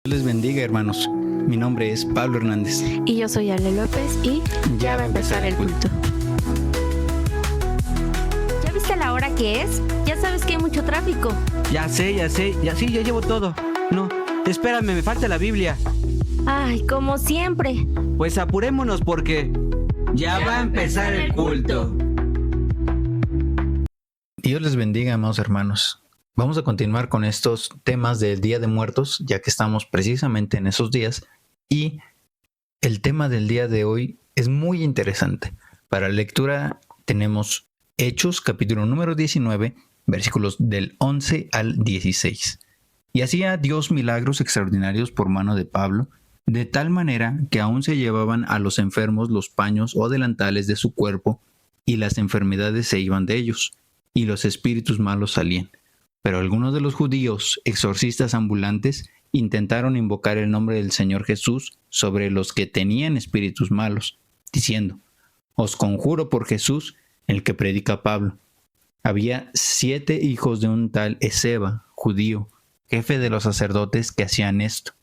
Les bendiga, hermanos. Mi nombre es Pablo Hernández. Y yo soy Ale López y ya va a empezar el culto. ¿Ya viste la hora que es? Ya sabes que hay mucho tráfico. Ya sé, ya llevo todo. No, espérame, me falta la Biblia. Ay, como siempre. Pues apurémonos porque ya va a empezar el culto. Dios les bendiga, amados hermanos. Vamos a continuar con estos temas del Día de Muertos, ya que estamos precisamente en esos días. Y el tema del día de hoy es muy interesante. Para lectura tenemos Hechos, capítulo número 19, versículos del 11 al 16. Y hacía Dios milagros extraordinarios por mano de Pablo, de tal manera que aún se llevaban a los enfermos los paños o delantales de su cuerpo, y las enfermedades se iban de ellos, y los espíritus malos salían. Pero algunos de los judíos, exorcistas ambulantes, intentaron invocar el nombre del Señor Jesús sobre los que tenían espíritus malos, diciendo: Os conjuro por Jesús, el que predica Pablo. Había 7 hijos de un tal Esceva, judío, jefe de los sacerdotes, que hacían esto.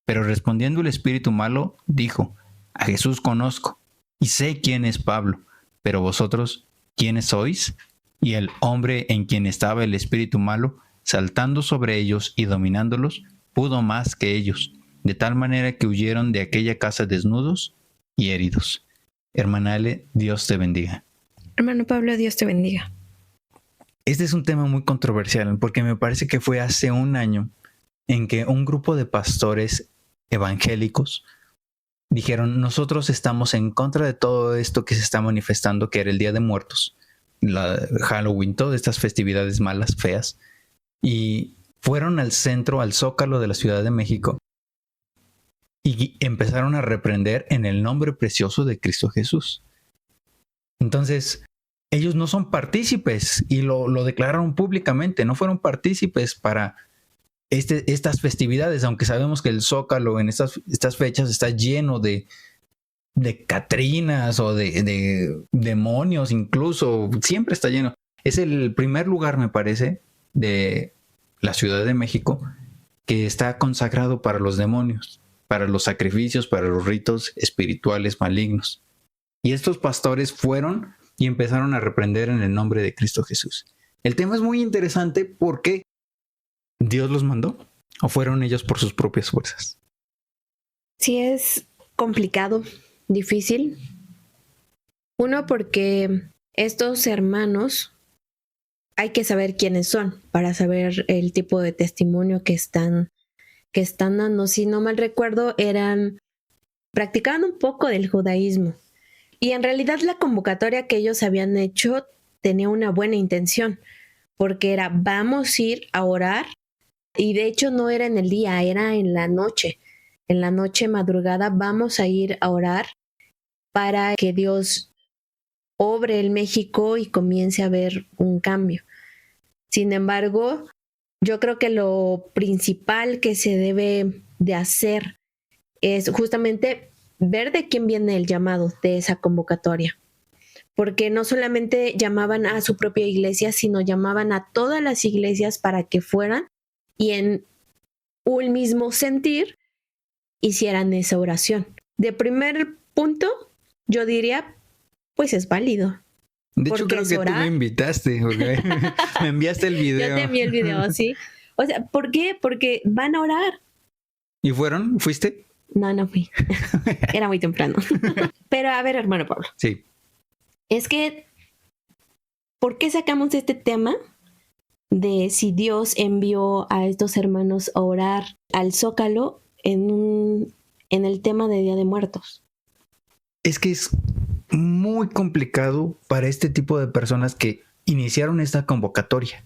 Pero respondiendo el espíritu malo, dijo: A Jesús conozco, y sé quién es Pablo, pero vosotros, ¿quiénes sois? Y el hombre en quien estaba el espíritu malo, saltando sobre ellos y dominándolos, pudo más que ellos, de tal manera que huyeron de aquella casa desnudos y heridos. Hermana Ale, Dios te bendiga. Hermano Pablo, Dios te bendiga. Este es un tema muy controversial porque me parece que fue hace un año en que un grupo de pastores evangélicos dijeron: nosotros estamos en contra de todo esto que se está manifestando, que era el Día de Muertos, Halloween, todas estas festividades malas, feas, y fueron al centro, al Zócalo de la Ciudad de México, y empezaron a reprender en el nombre precioso de Cristo Jesús. Entonces, ellos no son partícipes, y lo declararon públicamente, no fueron partícipes para estas festividades, aunque sabemos que el Zócalo en estas fechas está lleno de catrinas o de demonios, incluso siempre está lleno. Es el primer lugar, me parece, de la Ciudad de México que está consagrado para los demonios, para los sacrificios, para los ritos espirituales malignos. Y estos pastores fueron y empezaron a reprender en el nombre de Cristo Jesús. El tema es muy interesante porque ¿Dios los mandó o fueron ellos por sus propias fuerzas? Sí, es complicado, difícil. Uno, porque estos hermanos hay que saber quiénes son para saber el tipo de testimonio que están dando. Si no mal recuerdo, practicaban un poco del judaísmo. Y en realidad la convocatoria que ellos habían hecho tenía una buena intención, porque era: vamos a ir a orar. Y de hecho no era en el día, era en la noche. En la noche madrugada vamos a ir a orar para que Dios obre en México y comience a haber un cambio. Sin embargo, yo creo que lo principal que se debe de hacer es justamente ver de quién viene el llamado de esa convocatoria. Porque no solamente llamaban a su propia iglesia, sino llamaban a todas las iglesias para que fueran y en un mismo sentir hicieran esa oración. De primer punto, yo diría, pues es válido. De hecho, creo que tú me invitaste, porque me enviaste el video. Yo te envié el video, sí. O sea, ¿por qué? Porque van a orar. ¿Y fueron? ¿Fuiste? No fui. Era muy temprano. Pero a ver, hermano Pablo. Sí. Es que, ¿por qué sacamos este tema de si Dios envió a estos hermanos a orar al Zócalo en el tema de Día de Muertos? Es que es muy complicado para este tipo de personas que iniciaron esta convocatoria.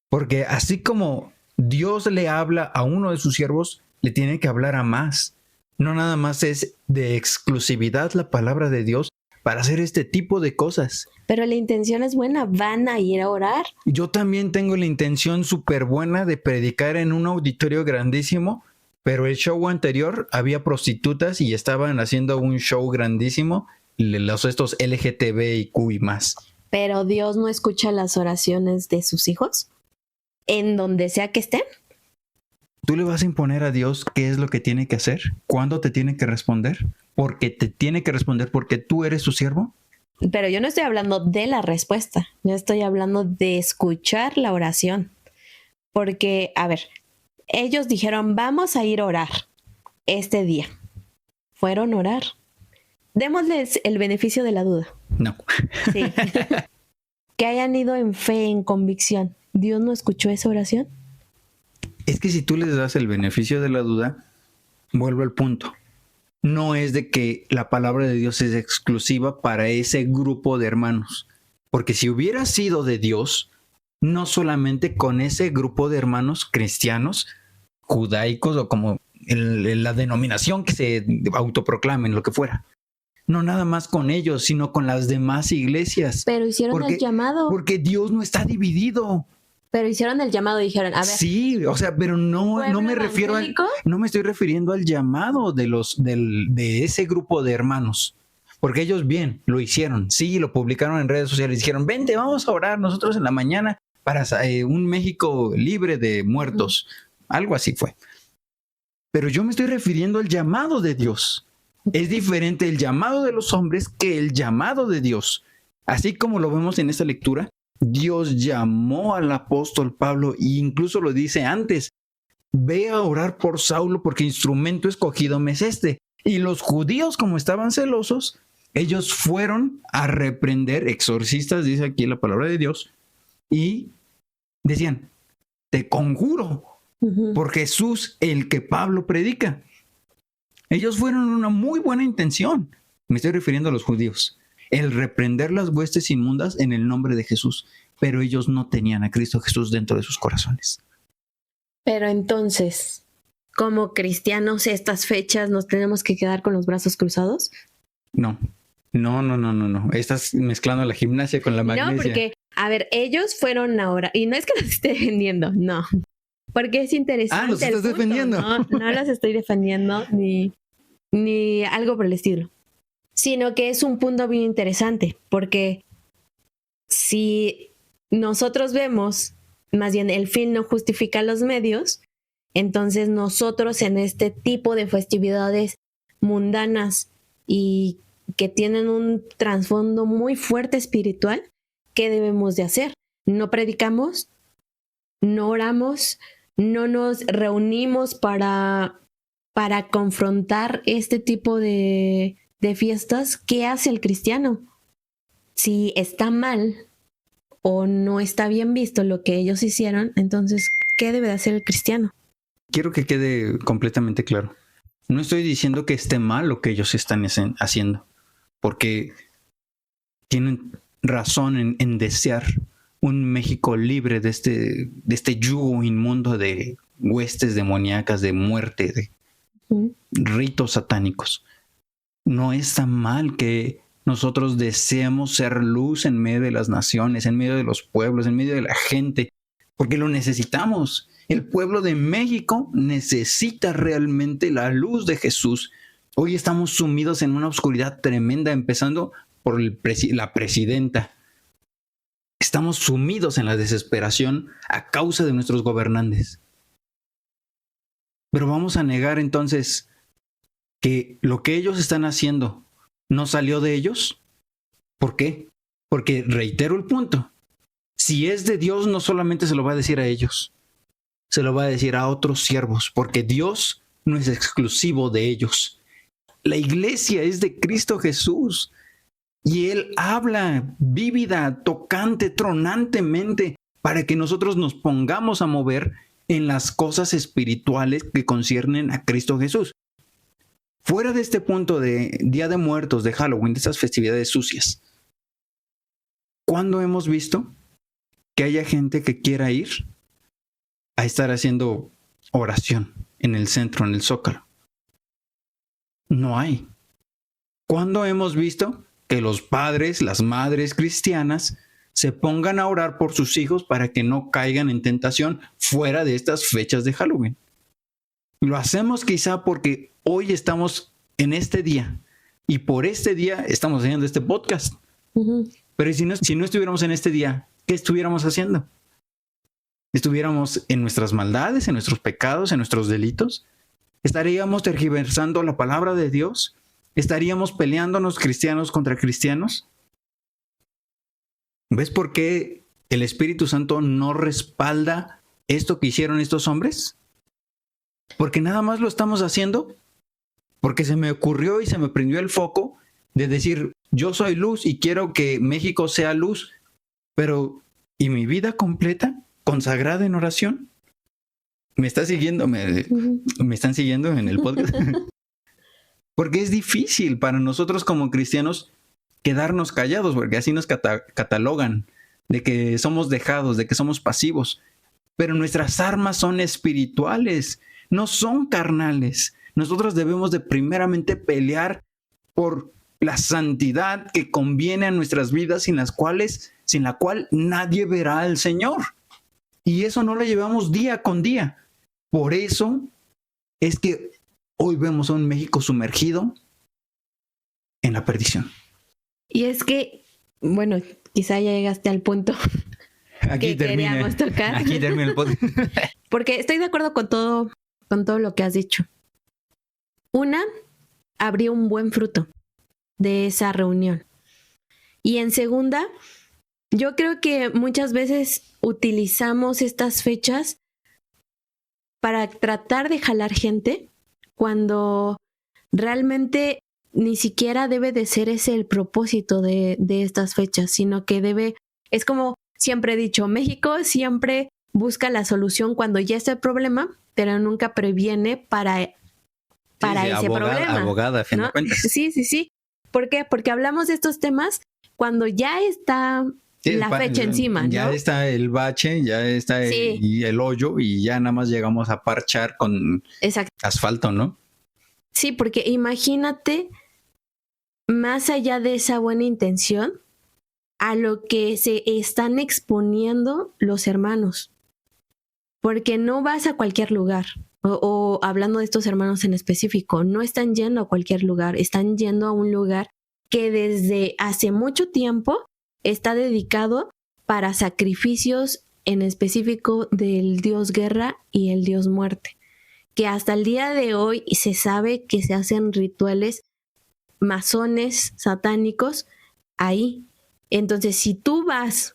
Porque así como Dios le habla a uno de sus siervos, le tiene que hablar a más. No nada más es de exclusividad la palabra de Dios para hacer este tipo de cosas. Pero la intención es buena, van a ir a orar. Yo también tengo la intención súper buena de predicar en un auditorio grandísimo, pero el show anterior había prostitutas y estaban haciendo un show grandísimo, estos LGTBIQ y más. Pero Dios no escucha las oraciones de sus hijos, en donde sea que estén. ¿Tú le vas a imponer a Dios qué es lo que tiene que hacer? ¿Cuándo te tiene que responder? ¿Porque te tiene que responder porque tú eres su siervo? Pero yo no estoy hablando de la respuesta, yo estoy hablando de escuchar la oración. Porque, a ver, ellos dijeron, vamos a ir a orar este día. Fueron a orar. Démosles el beneficio de la duda. No. Sí. Que hayan ido en fe, en convicción. ¿Dios no escuchó esa oración? Es que si tú les das el beneficio de la duda, vuelvo al punto. No es de que la palabra de Dios es exclusiva para ese grupo de hermanos. Porque si hubiera sido de Dios, no solamente con ese grupo de hermanos cristianos, judaicos o como la denominación que se autoproclamen, lo que fuera. No nada más con ellos, sino con las demás iglesias. Pero hicieron el llamado. Porque Dios no está dividido. Pero hicieron el llamado y dijeron, a ver. Sí, o sea, pero no me refiero no me estoy refiriendo al llamado de ese grupo de hermanos. Porque ellos bien lo hicieron, sí, lo publicaron en redes sociales, dijeron, vente, vamos a orar nosotros en la mañana para un México libre de muertos. Algo así fue. Pero yo me estoy refiriendo al llamado de Dios. Es diferente el llamado de los hombres que el llamado de Dios. Así como lo vemos en esta lectura, Dios llamó al apóstol Pablo e incluso lo dice antes, ve a orar por Saulo porque instrumento escogido me es este. Y los judíos, como estaban celosos, ellos fueron a reprender, exorcistas, dice aquí la palabra de Dios, y decían, te conjuro por Jesús, el que Pablo predica. Ellos fueron una muy buena intención. Me estoy refiriendo a los judíos. El reprender las huestes inmundas en el nombre de Jesús. Pero ellos no tenían a Cristo Jesús dentro de sus corazones. Pero entonces, como cristianos, estas fechas nos tenemos que quedar con los brazos cruzados. No. Estás mezclando la gimnasia con la magnesia. No, porque, a ver, ellos fueron ahora, y no es que los esté defendiendo, no. Porque es interesante. ¿Los estás defendiendo? No los estoy defendiendo ni algo por el estilo. Sino que es un punto bien interesante, porque si nosotros vemos, más bien el fin no justifica los medios, entonces nosotros en este tipo de festividades mundanas y que tienen un trasfondo muy fuerte espiritual, ¿qué debemos de hacer? ¿No predicamos? ¿No oramos? ¿No nos reunimos para confrontar este tipo de fiestas? ¿Qué hace el cristiano? Si está mal o no está bien visto lo que ellos hicieron, entonces, ¿qué debe de hacer el cristiano? Quiero que quede completamente claro. No estoy diciendo que esté mal lo que ellos están haciendo, porque tienen razón en desear un México libre de este yugo inmundo de huestes demoníacas, de muerte, de ritos satánicos. No es tan mal que nosotros deseemos ser luz en medio de las naciones, en medio de los pueblos, en medio de la gente, porque lo necesitamos. El pueblo de México necesita realmente la luz de Jesús. Hoy estamos sumidos en una oscuridad tremenda, empezando por la presidenta. Estamos sumidos en la desesperación a causa de nuestros gobernantes. Pero vamos a negar entonces que lo que ellos están haciendo no salió de ellos. ¿Por qué? Porque reitero el punto. Si es de Dios, no solamente se lo va a decir a ellos, se lo va a decir a otros siervos, porque Dios no es exclusivo de ellos. La iglesia es de Cristo Jesús y Él habla vívida, tocante, tronantemente para que nosotros nos pongamos a mover en las cosas espirituales que conciernen a Cristo Jesús. Fuera de este punto de Día de Muertos, de Halloween, de estas festividades sucias, ¿cuándo hemos visto que haya gente que quiera ir a estar haciendo oración en el centro, en el Zócalo? No hay. ¿Cuándo hemos visto que los padres, las madres cristianas se pongan a orar por sus hijos para que no caigan en tentación fuera de estas fechas de Halloween? Lo hacemos quizá porque hoy estamos en este día y por este día estamos haciendo este podcast. Pero si no estuviéramos en este día, ¿qué estuviéramos haciendo? estuviéramos en nuestras maldades, en nuestros pecados, en nuestros delitos? ¿Estaríamos tergiversando la palabra de Dios? ¿Estaríamos peleándonos cristianos contra cristianos? ¿Ves por qué el Espíritu Santo no respalda esto que hicieron estos hombres? Porque nada más lo estamos haciendo porque se me ocurrió y se me prendió el foco de decir, yo soy luz y quiero que México sea luz, pero ¿y mi vida completa, consagrada en oración? ¿Me está siguiendo? ¿Me están siguiendo en el podcast? Porque es difícil para nosotros como cristianos quedarnos callados, porque así nos catalogan de que somos dejados, de que somos pasivos. Pero nuestras armas son espirituales, no son carnales. Nosotros debemos de primeramente pelear por la santidad que conviene a nuestras vidas, sin la cual nadie verá al Señor. Y eso no lo llevamos día con día. Por eso es que hoy vemos a un México sumergido en la perdición. Y es que, bueno, quizá ya llegaste al punto que queríamos tocar. Aquí termina el podcast. Porque estoy de acuerdo con todo lo que has dicho. Una, habría un buen fruto de esa reunión. Y en segunda, yo creo que muchas veces utilizamos estas fechas para tratar de jalar gente cuando realmente ni siquiera debe de ser ese el propósito de estas fechas, sino que es como siempre he dicho, México siempre busca la solución cuando ya está el problema, pero nunca previene para ese problema. Abogada, a fin de cuentas. Sí. ¿Por qué? Porque hablamos de estos temas cuando ya está la fecha encima, ¿no? Ya está el bache, ya está el hoyo y ya nada más llegamos a parchar con asfalto, ¿no? Sí, porque imagínate, más allá de esa buena intención, a lo que se están exponiendo los hermanos. Porque no vas a cualquier lugar. O hablando de estos hermanos en específico, no están yendo a cualquier lugar, están yendo a un lugar que desde hace mucho tiempo está dedicado para sacrificios en específico del dios guerra y el dios muerte, que hasta el día de hoy se sabe que se hacen rituales masones, satánicos, ahí. Entonces, si tú vas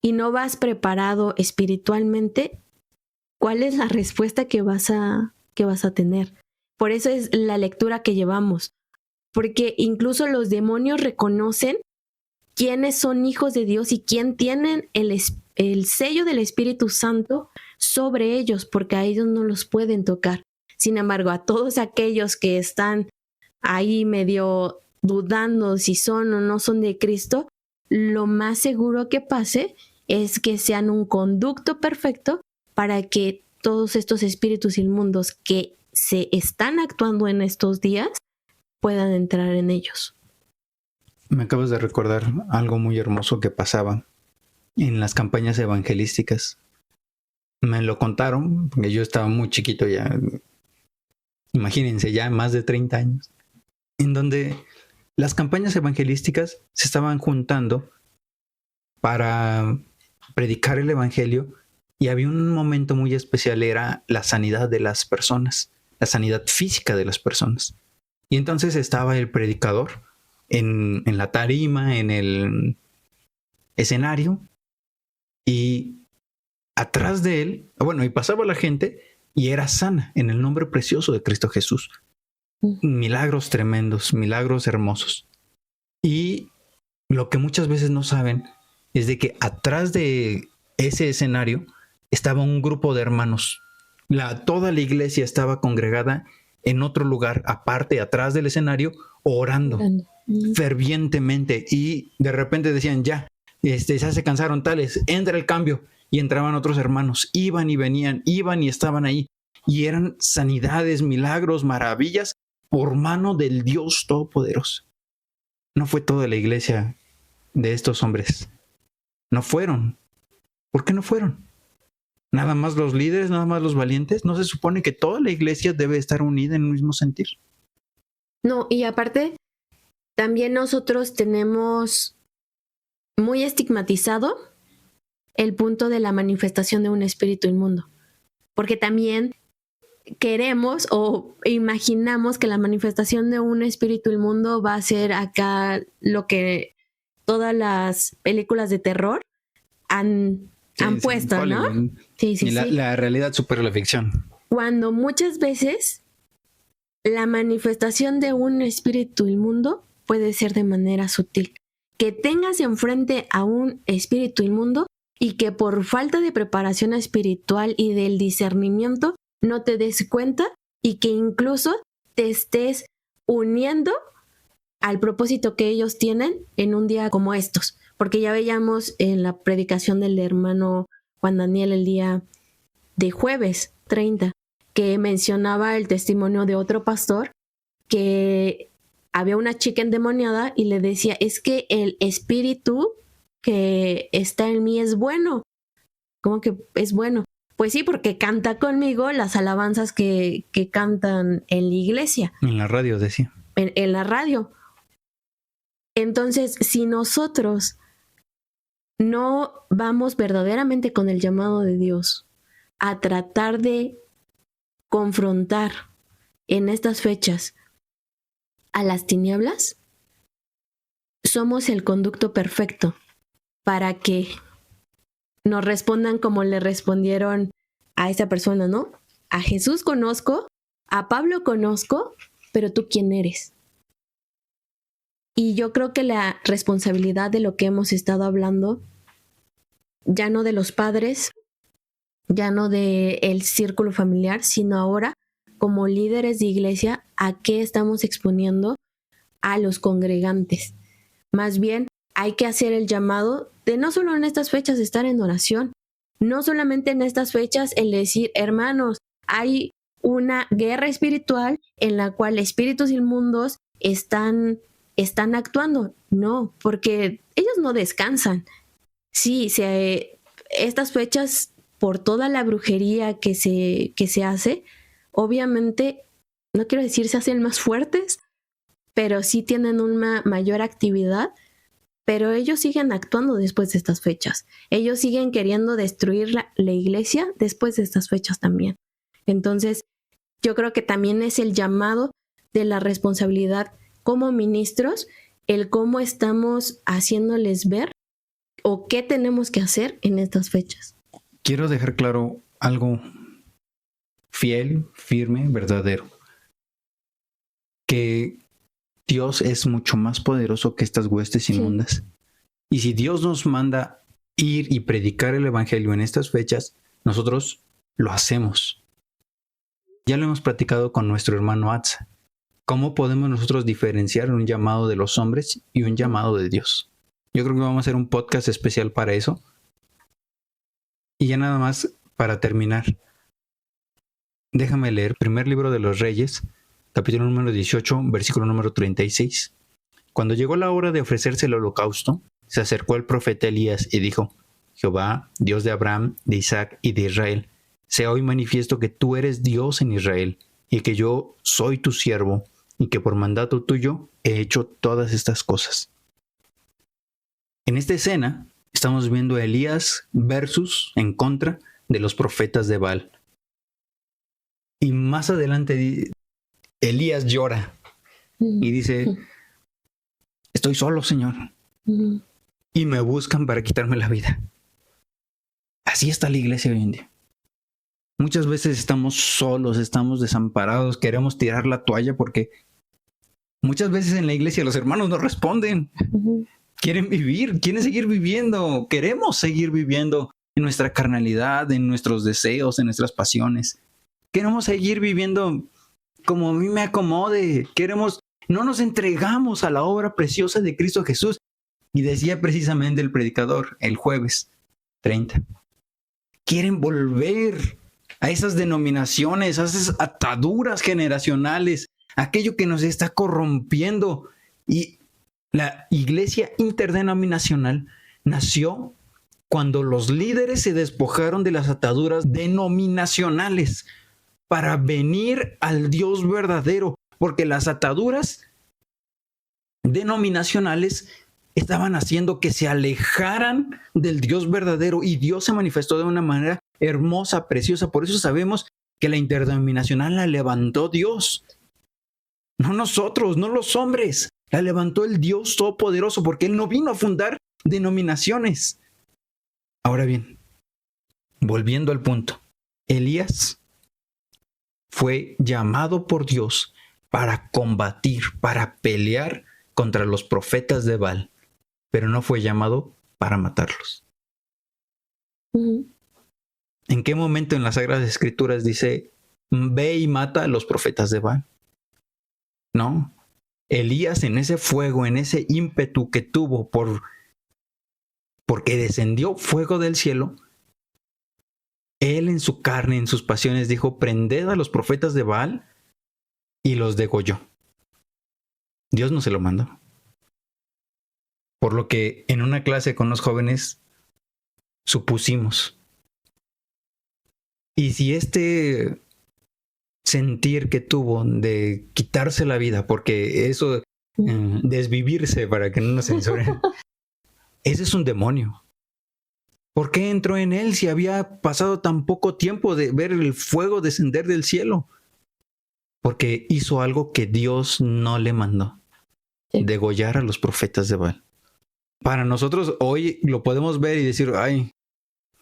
y no vas preparado espiritualmente, ¿cuál es la respuesta que vas a tener? Por eso es la lectura que llevamos. Porque incluso los demonios reconocen quiénes son hijos de Dios y quién tienen el sello del Espíritu Santo sobre ellos, porque a ellos no los pueden tocar. Sin embargo, a todos aquellos que están ahí medio dudando si son o no son de Cristo, lo más seguro que pase es que sean un conducto perfecto para que todos estos espíritus inmundos que se están actuando en estos días puedan entrar en ellos. Me acabas de recordar algo muy hermoso que pasaba en las campañas evangelísticas. Me lo contaron, porque yo estaba muy chiquito ya, imagínense, ya más de 30 años, en donde las campañas evangelísticas se estaban juntando para predicar el evangelio. Y había un momento muy especial, era la sanidad de las personas, la sanidad física de las personas. Y entonces estaba el predicador en la tarima, en el escenario, y atrás de él, y pasaba la gente y era sana en el nombre precioso de Cristo Jesús. Milagros tremendos, milagros hermosos. Y lo que muchas veces no saben es de que atrás de ese escenario estaba un grupo de hermanos. Toda la iglesia estaba congregada en otro lugar, aparte, atrás del escenario, orando fervientemente. Y de repente decían, ya se cansaron tales, entra el cambio. Y entraban otros hermanos, iban y venían, iban y estaban ahí. Y eran sanidades, milagros, maravillas por mano del Dios Todopoderoso. No fue toda la iglesia de estos hombres. No fueron. ¿Por qué no fueron? ¿Nada más los líderes, nada más los valientes? ¿No se supone que toda la iglesia debe estar unida en un mismo sentir? No, y aparte, también nosotros tenemos muy estigmatizado el punto de la manifestación de un espíritu inmundo. Porque también queremos o imaginamos que la manifestación de un espíritu inmundo va a ser acá lo que todas las películas de terror han puesto, ¿no? Sí. La realidad supera la ficción. Cuando muchas veces la manifestación de un espíritu inmundo puede ser de manera sutil. Que tengas enfrente a un espíritu inmundo y que por falta de preparación espiritual y del discernimiento no te des cuenta y que incluso te estés uniendo al propósito que ellos tienen en un día como estos. Porque ya veíamos en la predicación del hermano Juan Daniel el día de jueves 30, que mencionaba el testimonio de otro pastor que había una chica endemoniada y le decía, es que el espíritu que está en mí es bueno. ¿Cómo que es bueno? Pues sí, porque canta conmigo las alabanzas que cantan en la iglesia. En la radio, decía. En la radio. Entonces, si nosotros no vamos verdaderamente con el llamado de Dios a tratar de confrontar en estas fechas a las tinieblas, somos el conducto perfecto para que nos respondan como le respondieron a esa persona, ¿no? A Jesús conozco, a Pablo conozco, pero ¿tú quién eres? Y yo creo que la responsabilidad de lo que hemos estado hablando, ya no de los padres, ya no del círculo familiar, sino ahora como líderes de iglesia, ¿a qué estamos exponiendo a los congregantes? Más bien, hay que hacer el llamado de no solo en estas fechas estar en oración, no solamente en estas fechas el decir, hermanos, hay una guerra espiritual en la cual espíritus inmundos están actuando. No, porque ellos no descansan. Sí, estas fechas, por toda la brujería que se hace, obviamente, no quiero decir se hacen más fuertes, pero sí tienen una mayor actividad, pero ellos siguen actuando después de estas fechas. Ellos siguen queriendo destruir la iglesia después de estas fechas también. Entonces, yo creo que también es el llamado de la responsabilidad como ministros, el cómo estamos haciéndoles ver o qué tenemos que hacer en estas fechas. Quiero dejar claro algo fiel, firme, verdadero. Que Dios es mucho más poderoso que estas huestes inmundas. Sí. Y si Dios nos manda ir y predicar el evangelio en estas fechas, nosotros lo hacemos. Ya lo hemos platicado con nuestro hermano Atza. ¿Cómo podemos nosotros diferenciar un llamado de los hombres y un llamado de Dios? Yo creo que vamos a hacer un podcast especial para eso. Y ya nada más para terminar, déjame leer primer libro de los Reyes, capítulo número 18, versículo número 36. Cuando llegó la hora de ofrecerse el holocausto, se acercó el profeta Elías y dijo, Jehová, Dios de Abraham, de Isaac y de Israel, sea hoy manifiesto que tú eres Dios en Israel, y que yo soy tu siervo, y que por mandato tuyo he hecho todas estas cosas. En esta escena estamos viendo a Elías versus, en contra de los profetas de Baal. Y más adelante Elías llora y dice, estoy solo, Señor, y me buscan para quitarme la vida. Así está la iglesia hoy en día. Muchas veces estamos solos, estamos desamparados, queremos tirar la toalla porque muchas veces en la iglesia los hermanos no responden. Quieren vivir, quieren seguir viviendo, queremos seguir viviendo en nuestra carnalidad, en nuestros deseos, en nuestras pasiones. Queremos seguir viviendo como a mí me acomode. No nos entregamos a la obra preciosa de Cristo Jesús. Y decía precisamente el predicador el jueves 30. Quieren volver a esas denominaciones, a esas ataduras generacionales, aquello que nos está corrompiendo. Y la iglesia interdenominacional nació cuando los líderes se despojaron de las ataduras denominacionales para venir al Dios verdadero, porque las ataduras denominacionales estaban haciendo que se alejaran del Dios verdadero, y Dios se manifestó de una manera hermosa, preciosa. Por eso sabemos que la interdenominacional la levantó Dios. No nosotros, no los hombres. La levantó el Dios Todopoderoso, porque Él no vino a fundar denominaciones. Ahora bien, volviendo al punto, Elías fue llamado por Dios para combatir, para pelear contra los profetas de Baal, pero no fue llamado para matarlos. ¿En qué momento en las Sagradas Escrituras dice, ve y mata a los profetas de Baal? No. Elías, en ese fuego, en ese ímpetu que tuvo porque descendió fuego del cielo, él en su carne, en sus pasiones, dijo, prended a los profetas de Baal, y los degolló. Dios no se lo mandó. Por lo que en una clase con los jóvenes supusimos, y si este sentir que tuvo de quitarse la vida, porque eso, desvivirse para que no nos censuren, ese es un demonio. ¿Por qué entró en él si había pasado tan poco tiempo de ver el fuego descender del cielo? Porque hizo algo que Dios no le mandó. Sí. Degollar a los profetas de Baal. Para nosotros hoy lo podemos ver y decir, ay,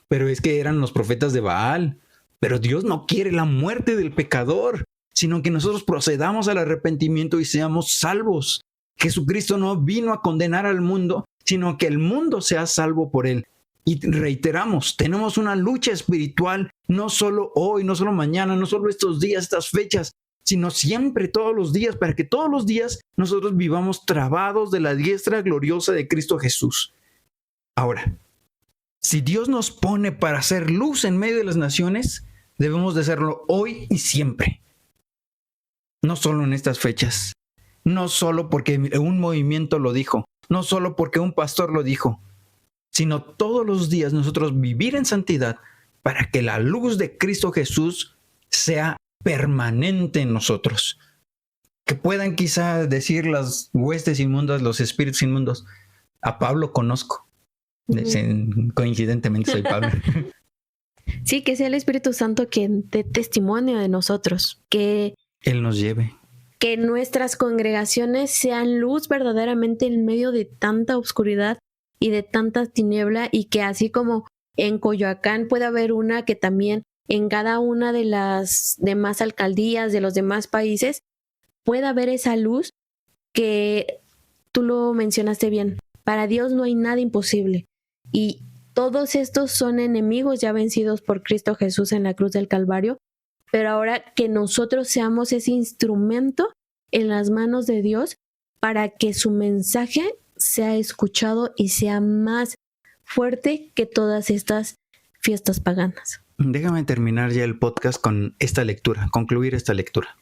pero es que eran los profetas de Baal. Pero Dios no quiere la muerte del pecador, sino que nosotros procedamos al arrepentimiento y seamos salvos. Jesucristo no vino a condenar al mundo, sino que el mundo sea salvo por él. Y reiteramos, tenemos una lucha espiritual, no solo hoy, no solo mañana, no solo estos días, estas fechas, sino siempre, todos los días, para que todos los días nosotros vivamos trabados de la diestra gloriosa de Cristo Jesús. Ahora, si Dios nos pone para hacer luz en medio de las naciones, debemos de hacerlo hoy y siempre. No solo en estas fechas, no solo porque un movimiento lo dijo, no solo porque un pastor lo dijo, sino todos los días nosotros vivir en santidad para que la luz de Cristo Jesús sea permanente en nosotros. Que puedan quizá decir las huestes inmundas, los espíritus inmundos, a Pablo conozco. Coincidentemente soy Pablo. Sí, que sea el Espíritu Santo quien dé testimonio de nosotros, que Él nos lleve. Que nuestras congregaciones sean luz verdaderamente en medio de tanta oscuridad y de tanta tiniebla, y que así como en Coyoacán puede haber una, que también en cada una de las demás alcaldías de los demás países pueda haber esa luz, que tú lo mencionaste bien. Para Dios no hay nada imposible. Y todos estos son enemigos ya vencidos por Cristo Jesús en la cruz del Calvario, pero ahora que nosotros seamos ese instrumento en las manos de Dios para que su mensaje sea escuchado y sea más fuerte que todas estas fiestas paganas. Déjame terminar ya el podcast con esta lectura, concluir esta lectura.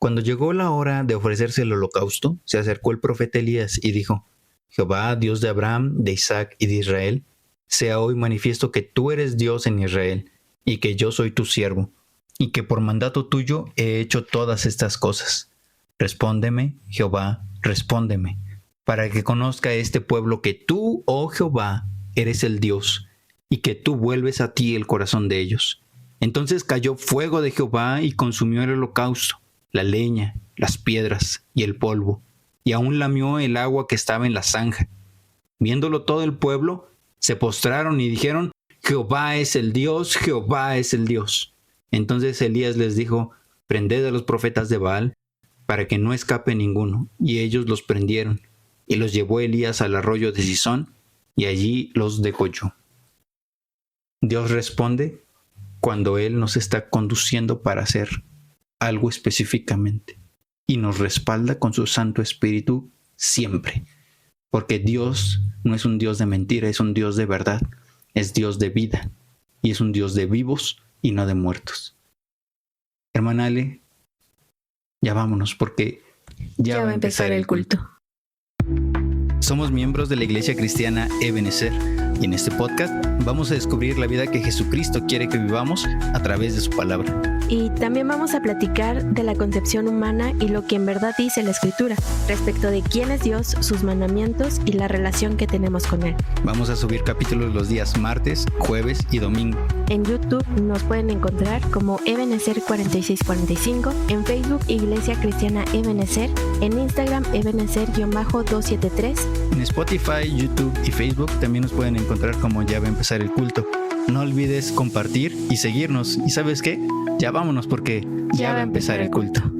Cuando llegó la hora de ofrecerse el holocausto, se acercó el profeta Elías y dijo, Jehová, Dios de Abraham, de Isaac y de Israel, sea hoy manifiesto que tú eres Dios en Israel, y que yo soy tu siervo, y que por mandato tuyo he hecho todas estas cosas. Respóndeme, Jehová, respóndeme, para que conozca este pueblo que tú, oh Jehová, eres el Dios, y que tú vuelves a ti el corazón de ellos. Entonces cayó fuego de Jehová y consumió el holocausto, la leña, las piedras y el polvo, y aún lamió el agua que estaba en la zanja. Viéndolo todo el pueblo, se postraron y dijeron, Jehová es el Dios, Jehová es el Dios. Entonces Elías les dijo, prended a los profetas de Baal, para que no escape ninguno. Y ellos los prendieron, y los llevó Elías al arroyo de Cisón, y allí los degolló. Dios responde cuando Él nos está conduciendo para hacer algo específicamente, y nos respalda con su Santo Espíritu siempre, porque Dios no es un Dios de mentira, es un Dios de verdad, es Dios de vida, y es un Dios de vivos y no de muertos. Hermana Ale, ya vámonos, porque ya va a empezar el culto. Somos miembros de la Iglesia Cristiana Ebenezer. Y en este podcast vamos a descubrir la vida que Jesucristo quiere que vivamos a través de su palabra. Y también vamos a platicar de la concepción humana y lo que en verdad dice la Escritura respecto de quién es Dios, sus mandamientos y la relación que tenemos con Él. Vamos a subir capítulos los días martes, jueves y domingo. En YouTube nos pueden encontrar como Ebenezer 4645, en Facebook Iglesia Cristiana Ebenezer, en Instagram Ebenezer-273. En Spotify, YouTube y Facebook también nos pueden encontrar como Ya va a empezar el culto. No olvides compartir y seguirnos. ¿Y sabes qué? Ya vámonos porque ya va a empezar el culto.